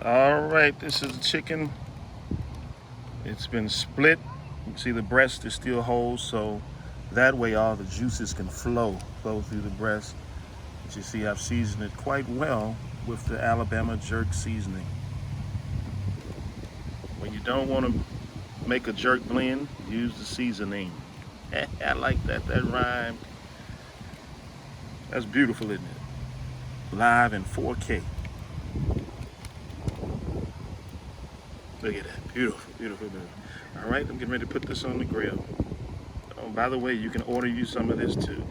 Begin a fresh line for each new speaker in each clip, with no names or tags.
All right, this is the chicken. It's been split. You can see the breast is still whole, so that way all the juices can flow through the breast. But you see I've seasoned it quite well with the Alabama jerk seasoning. When you don't want to make a jerk blend, use the seasoning. I like that. That rhymed. That's beautiful, isn't it? Live in 4K. Look at that. Beautiful, beautiful, beautiful. All right, I'm getting ready to put this on the grill. Oh, by the way, you can order you some of this too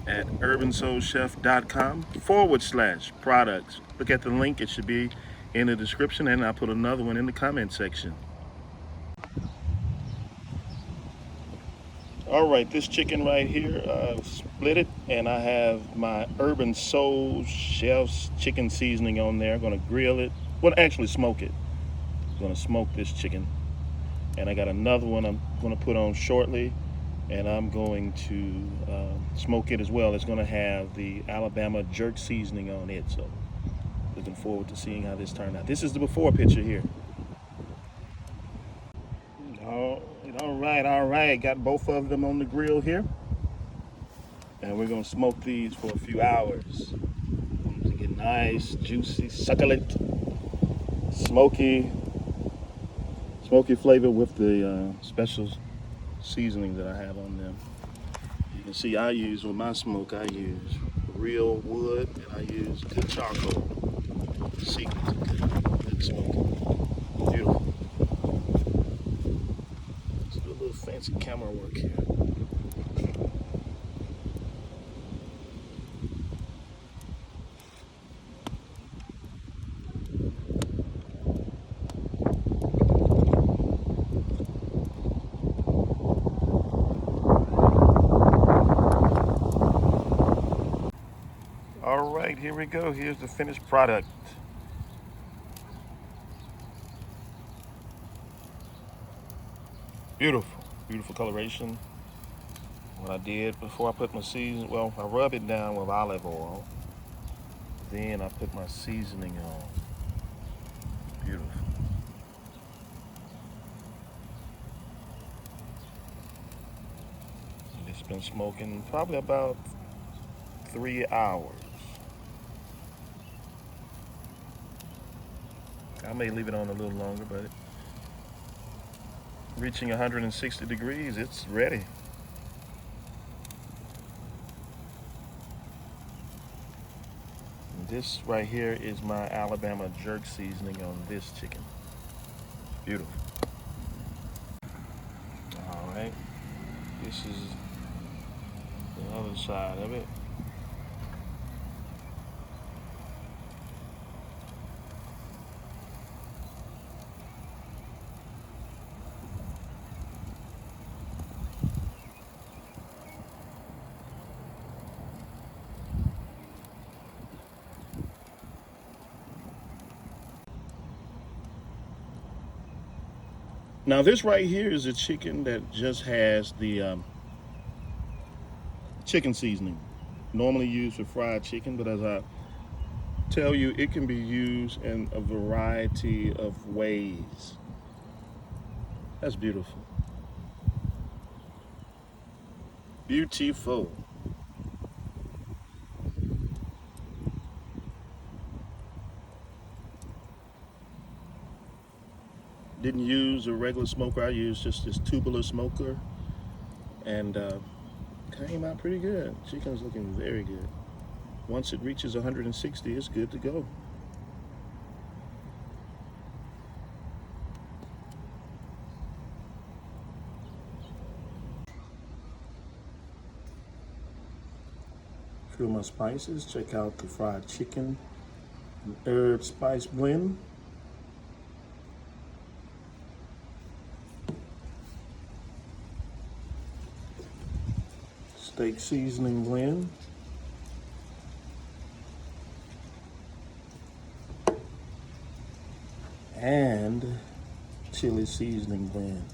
at urbansoulchef.com/products. Look at the link. It should be in the description, and I'll put another one in the comment section. All right, this chicken right here, split it, and I have my Urban Soul Chef's chicken seasoning on there. I'm gonna grill it. Well, actually smoke it. I'm gonna smoke this chicken. And I got another one I'm gonna put on shortly, and I'm going to smoke it as well. It's gonna have the Alabama jerk seasoning on it, so looking forward to seeing how this turned out. This is the before picture here. All right, got both of them on the grill here, and we're gonna smoke these for a few hours to get nice, juicy, succulent, smoky flavor with the special seasoning that I have on them. You can see I use, with my smoke, I use real wood and I use good charcoal. Secret to good smoke. Beautiful. Let's do a little fancy camera work here. All right, here we go. Here's the finished product. Beautiful, beautiful coloration. What I did before I put my season, well, I rub it down with olive oil. Then I put my seasoning on. Beautiful. And it's been smoking probably about 3 hours. I may leave it on a little longer, but reaching 160 degrees, it's ready. And this right here is my Alabama jerk seasoning on this chicken. Beautiful. All right, this is the other side of it. Now this right here is a chicken that just has the chicken seasoning, normally used for fried chicken, but as I tell you, it can be used in a variety of ways. That's beautiful. Beautiful. Didn't use a regular smoker. I used just this tubular smoker, and came out pretty good. Chicken's looking very good. Once it reaches 160, it's good to go. Few of my spices. Check out the fried chicken and herb spice blend. Steak seasoning blend. And chili seasoning blend.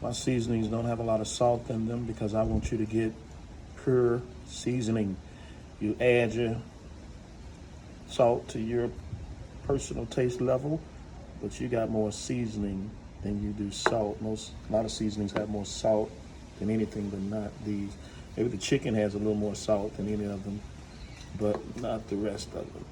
My seasonings don't have a lot of salt in them because I want you to get pure seasoning. You add your salt to your personal taste level, but you got more seasoning than you do salt. A lot of seasonings have more salt than anything, but not these. Maybe the chicken has a little more salt than any of them, but not the rest of them.